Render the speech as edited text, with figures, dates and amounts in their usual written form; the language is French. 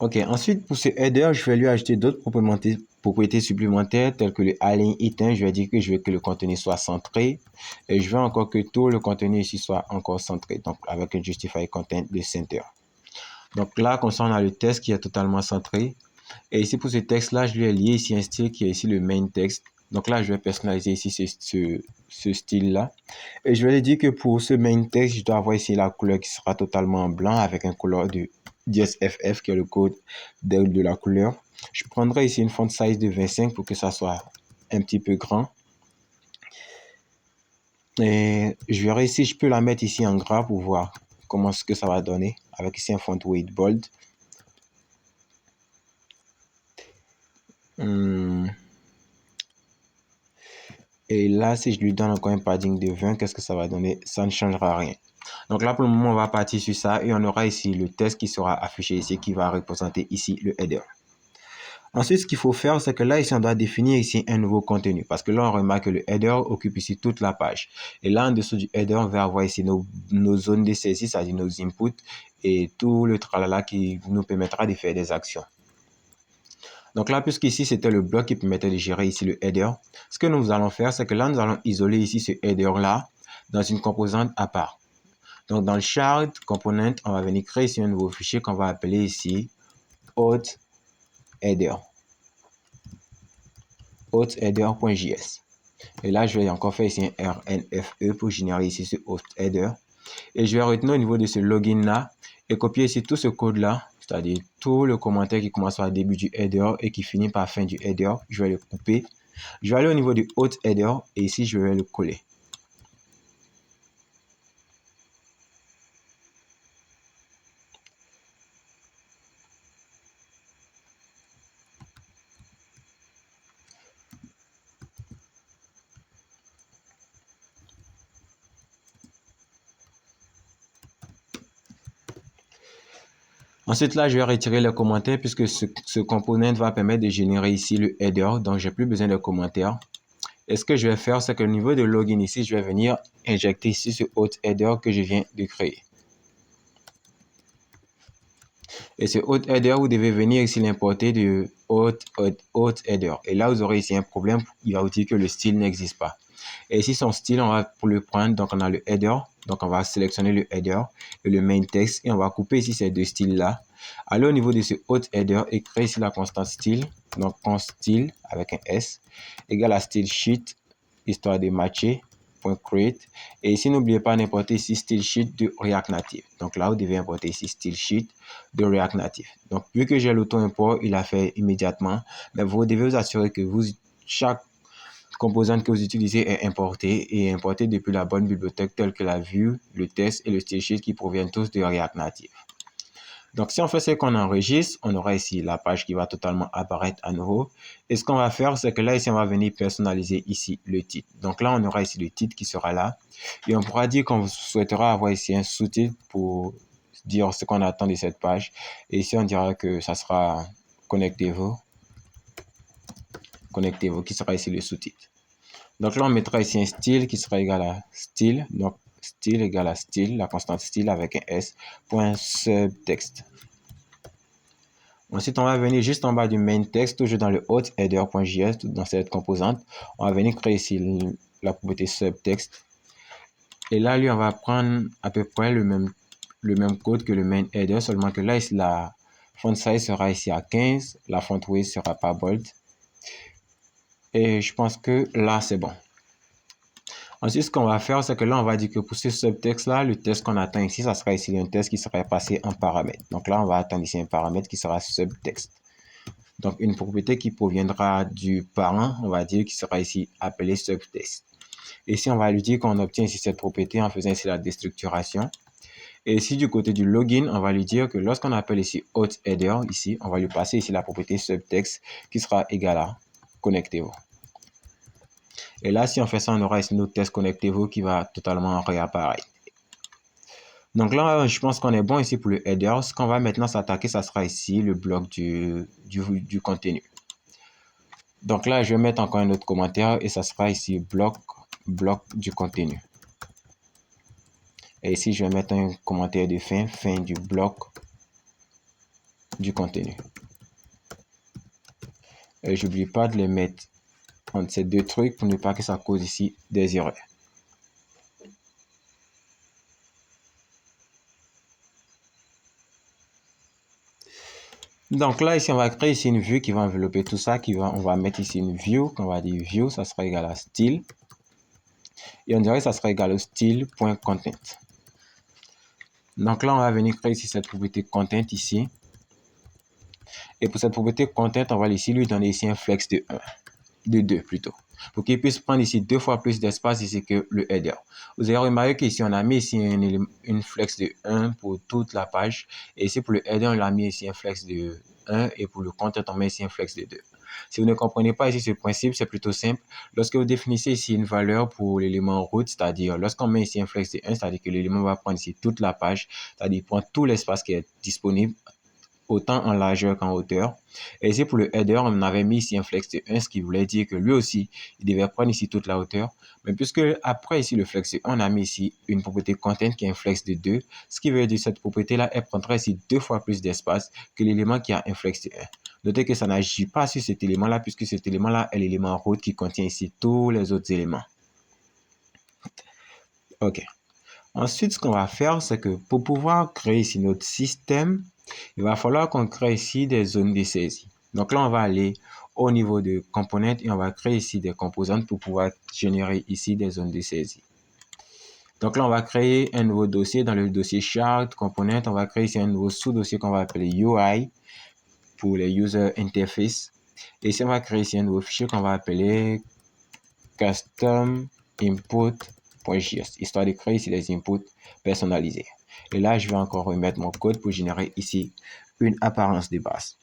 Ok, ensuite pour ce header, je vais lui ajouter d'autres propriétés supplémentaires telles que le align item. Je vais dire que je veux que le contenu soit centré et je veux encore que tout le contenu ici soit encore centré. Donc avec un justify content de center. Donc là, comme ça, on a le texte qui est totalement centré. Et ici pour ce texte-là, je lui ai lié ici un style qui est ici le main text. Donc là, je vais personnaliser ici ce style-là. Et je vais lui dire que pour ce main text, je dois avoir ici la couleur qui sera totalement blanc avec un couleur de DSFF qui est le code de la couleur. Je prendrai ici une font size de 25 pour que ça soit un petit peu grand. Et je verrai si je peux la mettre ici en gras pour voir comment ce que ça va donner avec ici un font weight bold. Et là, si je lui donne encore un padding de 20, qu'est-ce que ça va donner? Ça ne changera rien. Donc là, pour le moment, on va partir sur ça et on aura ici le texte qui sera affiché ici, qui va représenter ici le header. Ensuite, ce qu'il faut faire, c'est que là, ici, on doit définir ici un nouveau contenu parce que là, on remarque que le header occupe ici toute la page. Et là, en dessous du header, on va avoir ici nos zones de saisie, c'est-à-dire nos inputs et tout le tralala qui nous permettra de faire des actions. Donc là, puisqu'ici, c'était le bloc qui permettait de gérer ici le header, ce que nous allons faire, c'est que là, nous allons isoler ici ce header-là dans une composante à part. Donc, dans le chart component, on va venir créer ici un nouveau fichier qu'on va appeler ici auth header. authheader.js. Et là, je vais encore faire ici un RNFE pour générer ici ce auth header. Et je vais retenir au niveau de ce login-là et copier ici tout ce code-là, c'est-à-dire tout le commentaire qui commence par le début du header et qui finit par la fin du header. Je vais le couper. Je vais aller au niveau du auth header et ici, je vais le coller. Ensuite, là, je vais retirer les commentaires puisque ce component va permettre de générer ici le header. Donc, j'ai plus besoin de commentaires. Et ce que je vais faire, c'est qu'au niveau de login ici, je vais venir injecter ici ce auth header que je viens de créer. Et ce auth header, vous devez venir ici l'importer de auth header. Et là, vous aurez ici un problème. Il va vous dire que le style n'existe pas. Et ici, son style, on va pour le prendre. Donc, on a le header. Donc, on va sélectionner le header et le main text. Et on va couper ici ces deux styles-là. Aller au niveau de ce auth header et créer ici la constante style. Donc, const style avec un S égale à style sheet, histoire de matcher. Create. Et ici, n'oubliez pas d'importer ici style sheet de React Native. Donc là, vous devez importer ici style sheet de React Native. Donc, vu que j'ai l'auto-import, il a fait immédiatement. Mais vous devez vous assurer que chaque composante que vous utilisez est importée et importée depuis la bonne bibliothèque telle que la vue, le test et le style sheet qui proviennent tous de React Native. Donc, si on fait ce qu'on enregistre, on aura ici la page qui va totalement apparaître à nouveau. Et ce qu'on va faire, c'est que là, ici, on va venir personnaliser ici le titre. Donc là, on aura ici le titre qui sera là. Et on pourra dire qu'on souhaitera avoir ici un sous-titre pour dire ce qu'on attend de cette page. Et ici, on dira que ça sera connectez-vous. Connectez-vous qui sera ici le sous-titre. Donc là, on mettra ici un style qui sera égal à style. Donc, style égale à style, la constante style avec un S, point subtext. Ensuite, on va venir juste en bas du main text, toujours dans le auth header.js, dans cette composante. On va venir créer ici la propriété subtext. Et là, lui, on va prendre à peu près le même code que le main header, seulement que là, ici, la font size sera ici à 15, la font weight sera pas bold. Et je pense que là, c'est bon. Ensuite, ce qu'on va faire, c'est que là, on va dire que pour ce subtexte-là, le test qu'on attend ici, ça sera ici un test qui sera passé en paramètre. Donc là, on va attendre ici un paramètre qui sera subtexte. Donc, une propriété qui proviendra du parent, on va dire, qui sera ici appelée subtext. Et ici, on va lui dire qu'on obtient ici cette propriété en faisant ici la déstructuration. Et ici, du côté du login, on va lui dire que lorsqu'on appelle ici auth header, ici, on va lui passer ici la propriété subtext qui sera égale à connectez-vous. Et là, si on fait ça, on aura ici notre test connectez-vous qui va totalement réapparaître. Donc là, je pense qu'on est bon ici pour le header. Ce qu'on va maintenant s'attaquer, ça sera ici le bloc du contenu. Donc là, je vais mettre encore un autre commentaire et ça sera ici bloc du contenu. Et ici, je vais mettre un commentaire de fin du bloc du contenu. Et j'oublie pas de les mettre entre ces deux trucs pour ne pas que ça cause ici des erreurs. Donc là, ici, on va créer ici une vue qui va envelopper tout ça. On va mettre ici une view, qu'on va dire view, ça sera égal à style. Et on dirait que ça sera égal au style.content. Donc là, on va venir créer ici cette propriété content ici. Et pour cette propriété content, on va ici lui donner ici un flex de 1, de 2 plutôt, pour qu'il puisse prendre ici 2 fois plus d'espace ici que le header. Vous avez remarqué qu'ici, on a mis ici une flex de 1 pour toute la page. Et ici, pour le header, on a mis ici un flex de 1. Et pour le content, on met ici un flex de 2. Si vous ne comprenez pas ici ce principe, c'est plutôt simple. Lorsque vous définissez ici une valeur pour l'élément route, c'est-à-dire lorsqu'on met ici un flex de 1, c'est-à-dire que l'élément va prendre ici toute la page, c'est-à-dire prendre tout l'espace qui est disponible, autant en largeur qu'en hauteur. Et ici, pour le header, on avait mis ici un flex de 1, ce qui voulait dire que lui aussi, il devait prendre ici toute la hauteur. Mais puisque après ici, le flex de 1, on a mis ici une propriété content qui est un flex de 2, ce qui veut dire que cette propriété-là, elle prendra ici 2 fois plus d'espace que l'élément qui a un flex de 1. Notez que ça n'agit pas sur cet élément-là, puisque cet élément-là est l'élément route qui contient ici tous les autres éléments. OK. Ensuite, ce qu'on va faire, c'est que pour pouvoir créer ici notre système, il va falloir qu'on crée ici des zones de saisie. Donc là, on va aller au niveau de components et on va créer ici des composantes pour pouvoir générer ici des zones de saisie. Donc là, on va créer un nouveau dossier dans le dossier chart component. On va créer ici un nouveau sous-dossier qu'on va appeler UI pour les user interface. Et ici, on va créer ici un nouveau fichier qu'on va appeler custom input.js, histoire de créer ici des inputs personnalisés. Et là, je vais encore remettre mon code pour générer ici une apparence de base.